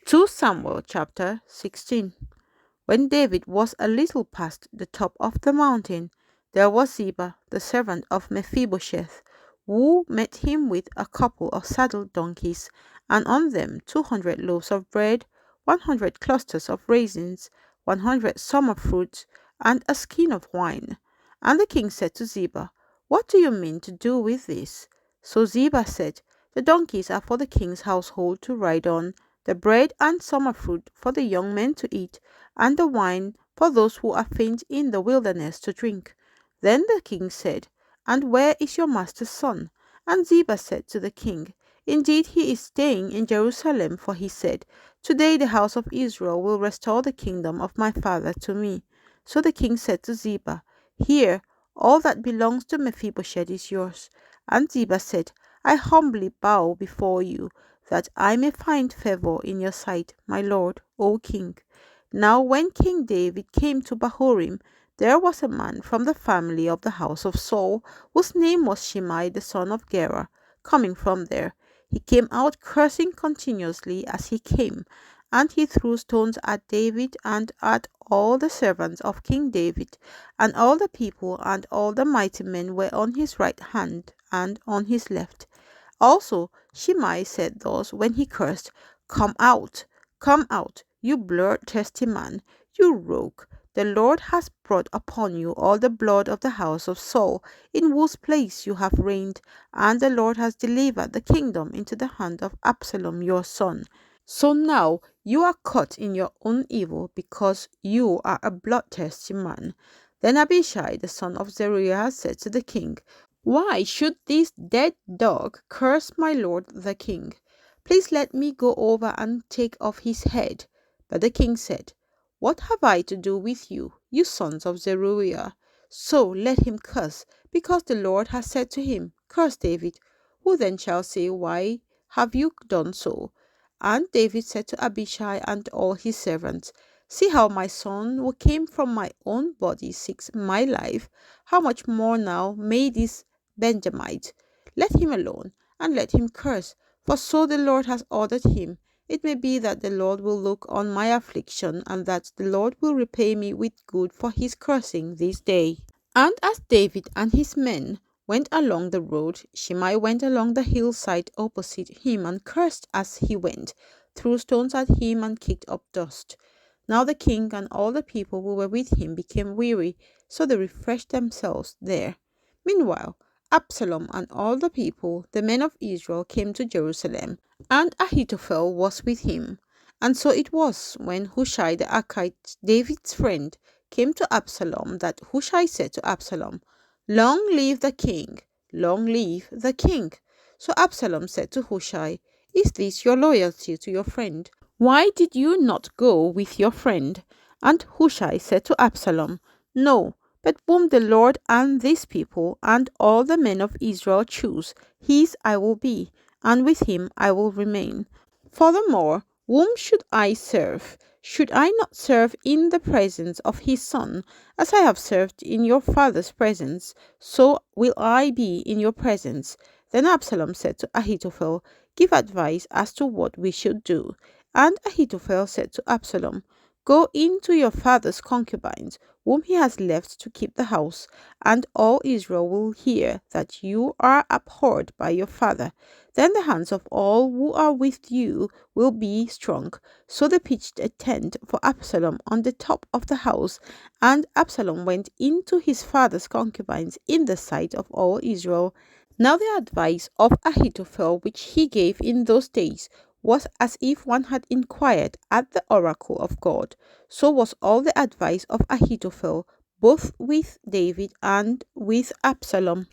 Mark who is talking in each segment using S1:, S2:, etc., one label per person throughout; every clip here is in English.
S1: 2 Samuel chapter 16. When David was a little past the top of the mountain, there was Ziba, the servant of Mephibosheth, who met him with a couple of saddled donkeys, and on them 200 loaves of bread, 100 clusters of raisins, 100 summer fruits, and a skin of wine. And the king said to Ziba, "What do you mean to do with this?" So Ziba said, "The donkeys are for the king's household to ride on, the bread and summer fruit for the young men to eat, and the wine for those who are faint in the wilderness to drink." Then the king said, "And where is your master's son?" And Ziba said to the king, "Indeed he is staying in Jerusalem, for he said, 'Today the house of Israel will restore the kingdom of my father to me.'" So the king said to Ziba, "Here, all that belongs to Mephibosheth is yours." And Ziba said, "I humbly bow before you, that I may find favor in your sight, my lord, O king." Now when King David came to Bahurim, there was a man from the family of the house of Saul, whose name was Shimei the son of Gera. Coming from there, he came out cursing continuously as he came, and he threw stones at David and at all the servants of King David, and all the people and all the mighty men were on his right hand and on his left. Also Shimei said thus when he cursed, come out, you bloodthirsty man, you rogue. The Lord has brought upon you all the blood of the house of Saul, in whose place you have reigned, and the Lord has delivered the kingdom into the hand of Absalom your son. So now you are caught in your own evil, because you are a bloodthirsty man." Then Abishai the son of Zeruiah said to the king, "Why should this dead dog curse my lord the king? Please let me go over and take off his head." But the king said, "What have I to do with you, you sons of Zeruiah? So let him curse, because the Lord has said to him, 'Curse David.' Who then shall say, 'Why have you done so?'" And David said to Abishai and all his servants, "See how my son who came from my own body seeks my life. How much more now may this Benjamite? Let him alone, and let him curse, for so the Lord has ordered him. It may be that the Lord will look on my affliction, and that the Lord will repay me with good for his cursing this day." And as David and his men went along the road, Shimei went along the hillside opposite him and cursed as he went, threw stones at him and kicked up dust. Now the king and all the people who were with him became weary, so they refreshed themselves there. Meanwhile, Absalom and all the people, the men of Israel, came to Jerusalem, and Ahithophel was with him. And so it was, when Hushai the Archite, David's friend, came to Absalom, that Hushai said to Absalom, "Long live the king! Long live the king!" So Absalom said to Hushai, "Is this your loyalty to your friend? Why did you not go with your friend?" And Hushai said to Absalom, "No, but whom the Lord and this people and all the men of Israel choose, his I will be, and with him I will remain. Furthermore, whom should I serve? Should I not serve in the presence of his son? As I have served in your father's presence, so will I be in your presence." Then Absalom said to Ahithophel, "Give advice as to what we should do." And Ahithophel said to Absalom, "Go in to your father's concubines, whom he has left to keep the house, and all Israel will hear that you are abhorred by your father. Then the hands of all who are with you will be strong." So they pitched a tent for Absalom on the top of the house, and Absalom went into his father's concubines in the sight of all Israel. Now the advice of Ahithophel which he gave in those days was as if one had inquired at the oracle of God. So was all the advice of Ahithophel, both with David and with Absalom.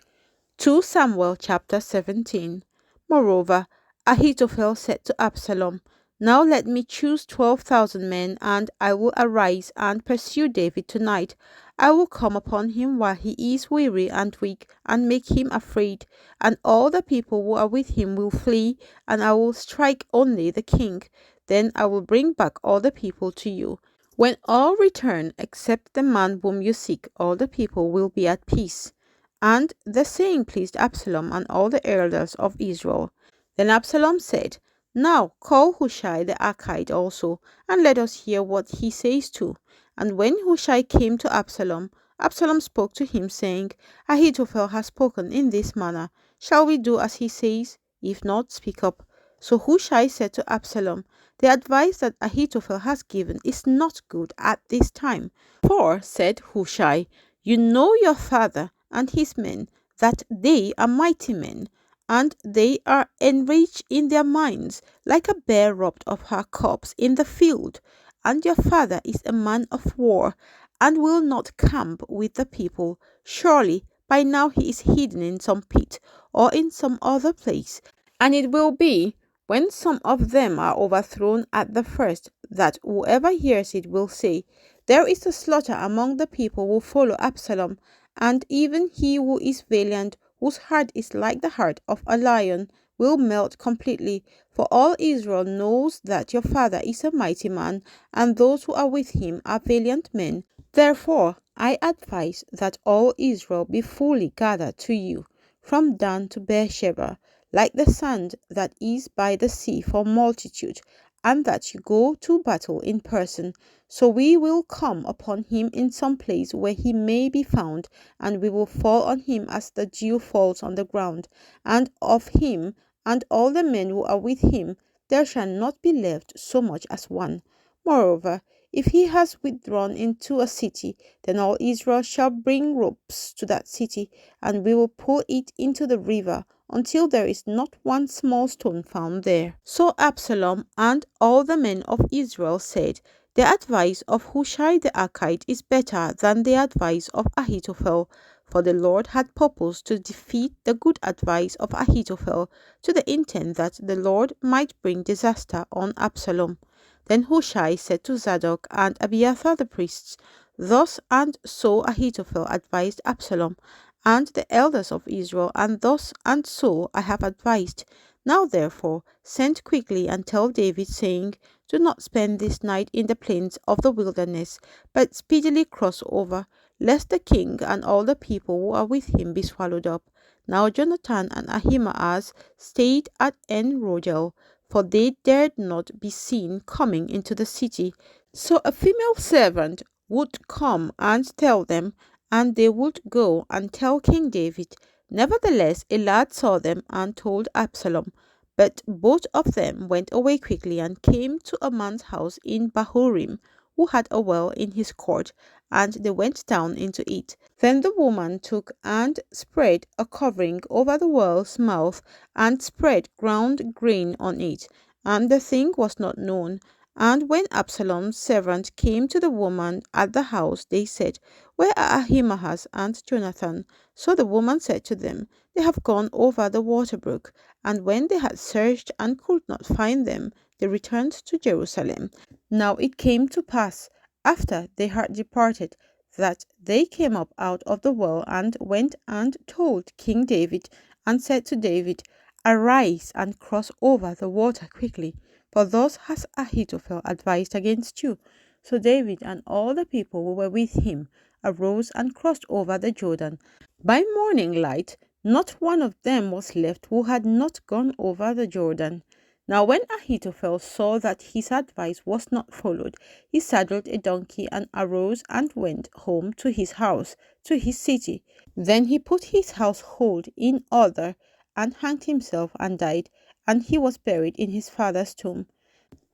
S1: 2 Samuel chapter 17. Moreover, Ahithophel said to Absalom, "Now let me choose 12,000 men, and I will arise and pursue David tonight. I will come upon him while he is weary and weak, and make him afraid, and all the people who are with him will flee, and I will strike only the king. Then I will bring back all the people to you. When all return except the man whom you seek, all the people will be at peace." And the saying pleased Absalom and all the elders of Israel. Then Absalom said, Now call Hushai the Archite also, and let us hear what he says too. And when Hushai came to Absalom, Absalom spoke to him, saying, Ahithophel has spoken in this manner. Shall we do as he says? If not, speak up. So Hushai said to Absalom, The advice that Ahithophel has given is not good at this time. For, said Hushai, you know your father and his men, that they are mighty men, and they are enraged in their minds, like a bear robbed of her cubs in the field. And your father is a man of war, and will not camp with the people. Surely by now he is hidden in some pit, or in some other place. And it will be, when some of them are overthrown at the first, that whoever hears it will say, There is a slaughter among the people who follow Absalom, and even he who is valiant, whose heart is like the heart of a lion, will melt completely. For all Israel knows that your father is a mighty man, and those who are with him are valiant men. Therefore I advise that all Israel be fully gathered to you, from Dan to Beersheba, like the sand that is by the sea for multitude, and that you go to battle in person. So we will come upon him in some place where he may be found, and we will fall on him as the dew falls on the ground. And of him and all the men who are with him there shall not be left so much as one. Moreover, if he has withdrawn into a city, then all Israel shall bring ropes to that city, and we will pull it into the river until there is not one small stone found there. So Absalom and all the men of Israel said, The advice of Hushai the Archite is better than the advice of Ahithophel, for the Lord had purposed to defeat the good advice of Ahithophel, to the intent that the Lord might bring disaster on Absalom. Then Hushai said to Zadok and Abiathar the priests, Thus and so Ahithophel advised Absalom, and the elders of Israel, and thus and so I have advised. Now therefore send quickly and tell David, saying, Do not spend this night in the plains of the wilderness, but speedily cross over, lest the king and all the people who are with him be swallowed up. Now Jonathan and Ahimaaz stayed at En Rogel, for they dared not be seen coming into the city. So a female servant would come and tell them, and they would go and tell King David. Nevertheless, a lad saw them and told Absalom. But both of them went away quickly and came to a man's house in Bahurim, who had a well in his court, and they went down into it. Then the woman took and spread a covering over the well's mouth, and spread ground grain on it, and the thing was not known. And when Absalom's servant came to the woman at the house, they said, Where are Ahimaaz and Jonathan? So the woman said to them, They have gone over the water brook. And when they had searched and could not find them, they returned to Jerusalem. Now it came to pass, after they had departed, that they came up out of the well and went and told King David, and said to David, Arise and cross over the water quickly, for thus has Ahithophel advised against you. So David and all the people who were with him arose and crossed over the Jordan. By morning light, not one of them was left who had not gone over the Jordan. Now when Ahithophel saw that his advice was not followed, he saddled a donkey and arose and went home to his house, to his city. Then he put his household in order, and hanged himself and died, and he was buried in his father's tomb.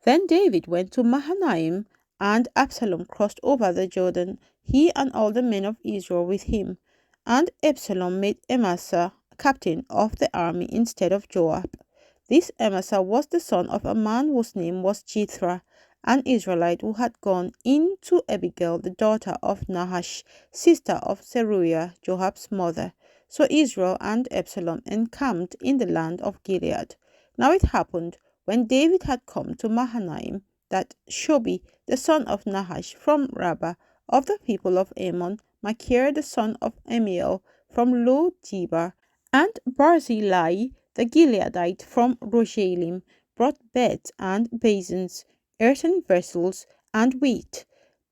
S1: Then David went to Mahanaim, and Absalom crossed over the Jordan, he and all the men of Israel with him. And Absalom made Amasa captain of the army instead of Joab. This Amasa was the son of a man whose name was Jethro, an Israelite who had gone in to Abigail, the daughter of Nahash, sister of Zeruiah, Joab's mother. So Israel and Absalom encamped in the land of Gilead. Now it happened, when David had come to Mahanaim, that Shobi, the son of Nahash from Rabbah of the people of Ammon, Machir, the son of Amiel from Lo Debar, and Barzillai, the Gileadite from Rogelim, brought beds and basins, earthen vessels, and wheat,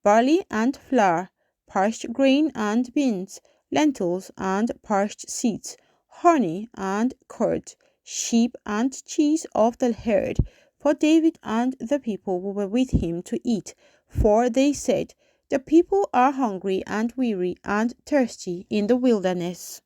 S1: barley and flour, parched grain and beans, lentils and parched seeds, honey and curd, sheep and cheese of the herd, for David and the people who were with him to eat, for they said, "The people are hungry and weary and thirsty in the wilderness."